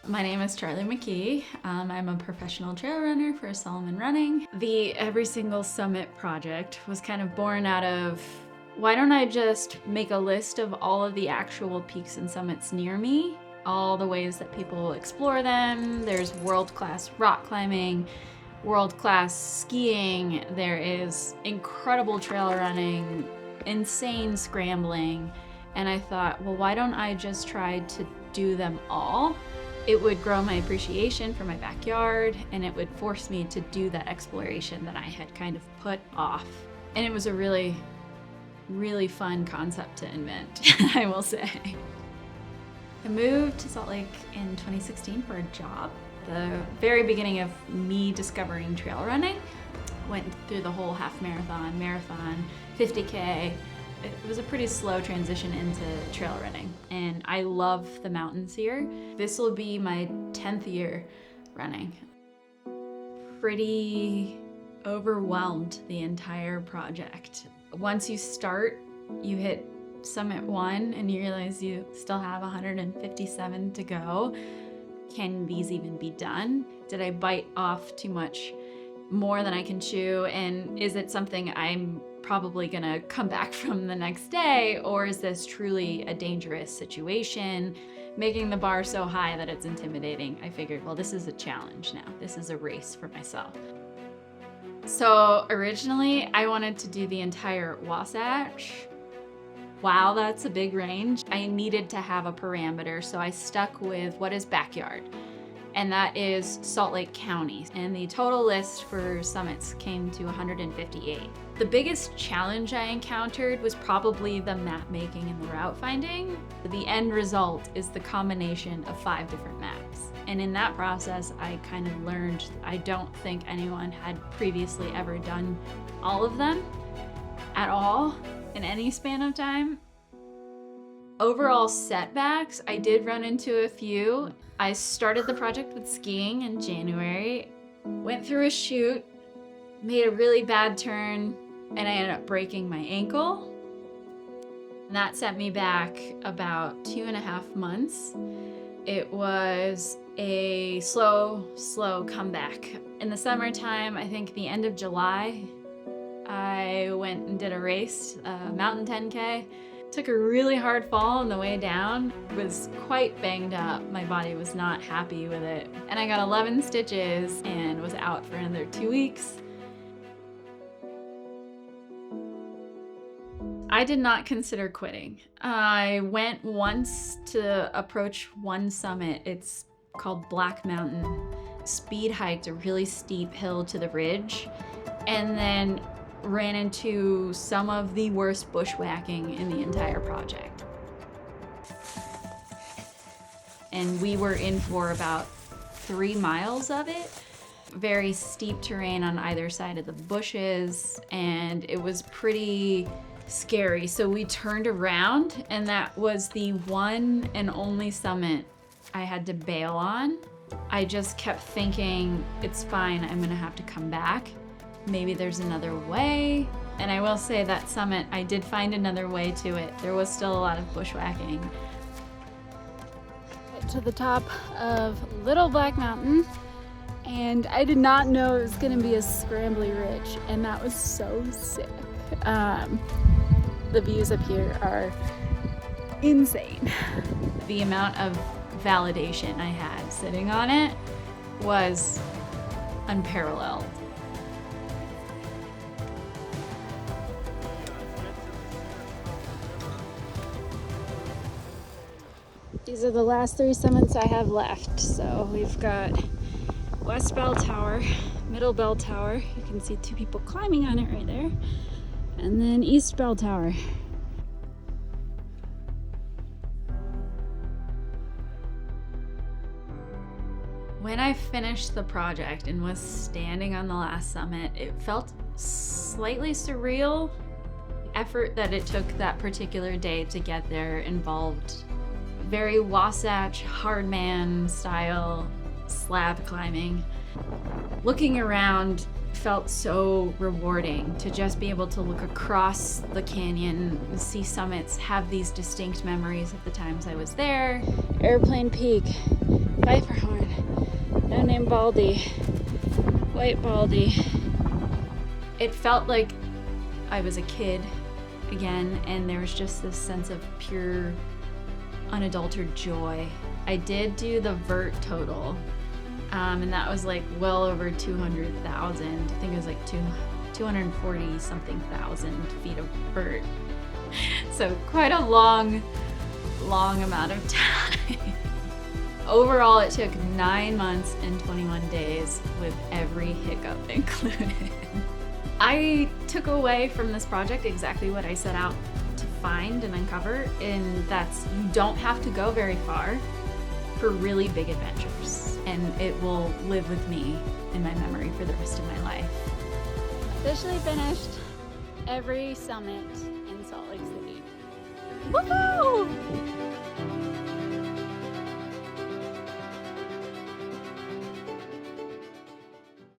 My name is Charli McKee. I'm a professional trail runner for Salomon Running. The Every Single Summit project was kind of born out of, why don't I just make a list of all of the actual peaks and summits near me, all the ways that people explore them. There's world-class rock climbing, world-class skiing, there is incredible trail running, insane scrambling, and I thought, well, why don't I just try to do them all? It would grow my appreciation for my backyard, and it would force me to do that exploration that I had kind of put off. And it was a really, really fun concept to invent, I will say. I moved to Salt Lake in 2016 for a job. The very beginning of me discovering trail running, went through the whole half marathon, 50K. It was a pretty slow transition into trail running, and I love the mountains here. This will be my 10th year running. Pretty overwhelmed the entire project. Once you start, you hit summit 1 and you realize you still have 157 to go. Can these even be done? Did I bite off too much more than I can chew? And is it something I'm probably gonna come back from the next day? Or is this truly a dangerous situation, making the bar so high that it's intimidating? I figured, well, this is a challenge now. This is a race for myself. So originally I wanted to do the entire Wasatch. Wow, that's a big range. I needed to have a parameter, so I stuck with what is backyard, and that is Salt Lake County. And the total list for summits came to 158. The biggest challenge I encountered was probably the map making and the route finding. The end result is the combination of 5 different maps. And in that process, I kind of learned I don't think anyone had previously ever done all of them at all in any span of time. Overall setbacks, I did run into a few. I started the project with skiing in January, went through a chute, made a really bad turn, and I ended up breaking my ankle. And that set me back about 2.5 months. It was a slow comeback. In the summertime, I think the end of July, I went and did a race, a mountain 10K. Took a really hard fall on the way down, was quite banged up. My body was not happy with it. And I got 11 stitches and was out for another 2 weeks. I did not consider quitting. I went once to approach one summit. It's called Black Mountain. Speed hiked a really steep hill to the ridge, and then ran into some of the worst bushwhacking in the entire project. And we were in for about 3 miles of it. Very steep terrain on either side of the bushes, and it was pretty scary. So we turned around, and that was the one and only summit I had to bail on. I just kept thinking, it's fine, I'm gonna have to come back. Maybe there's another way. And I will say that summit, I did find another way to it. There was still a lot of bushwhacking. To the top of Little Black Mountain, and I did not know it was gonna be a scrambly ridge, and that was so sick. The views up here are insane. The amount of validation I had sitting on it was unparalleled. These are the last 3 summits I have left. So we've got West Bell Tower, Middle Bell Tower. You can see 2 people climbing on it right there. And then East Bell Tower. When I finished the project and was standing on the last summit, it felt slightly surreal. The effort that it took that particular day to get there involved very Wasatch hardman style slab climbing. Looking around felt so rewarding to just be able to look across the canyon and see summits, have these distinct memories of the times I was there. Airplane Peak, Viper horn. No name Baldy. White Baldy. It felt like I was a kid again, and there was just this sense of pure, unadulterated joy. I did do the vert total, and that was like well over 200,000. I think it was like 240 something thousand feet of vert. So quite a long amount of time. Overall, it took 9 months and 21 days with every hiccup included. I took away from this project exactly what I set out to find and uncover, and that's you don't have to go very far for really big adventures, and it will live with me in my memory for the rest of my life. Officially finished every summit in Salt Lake City. Woohoo!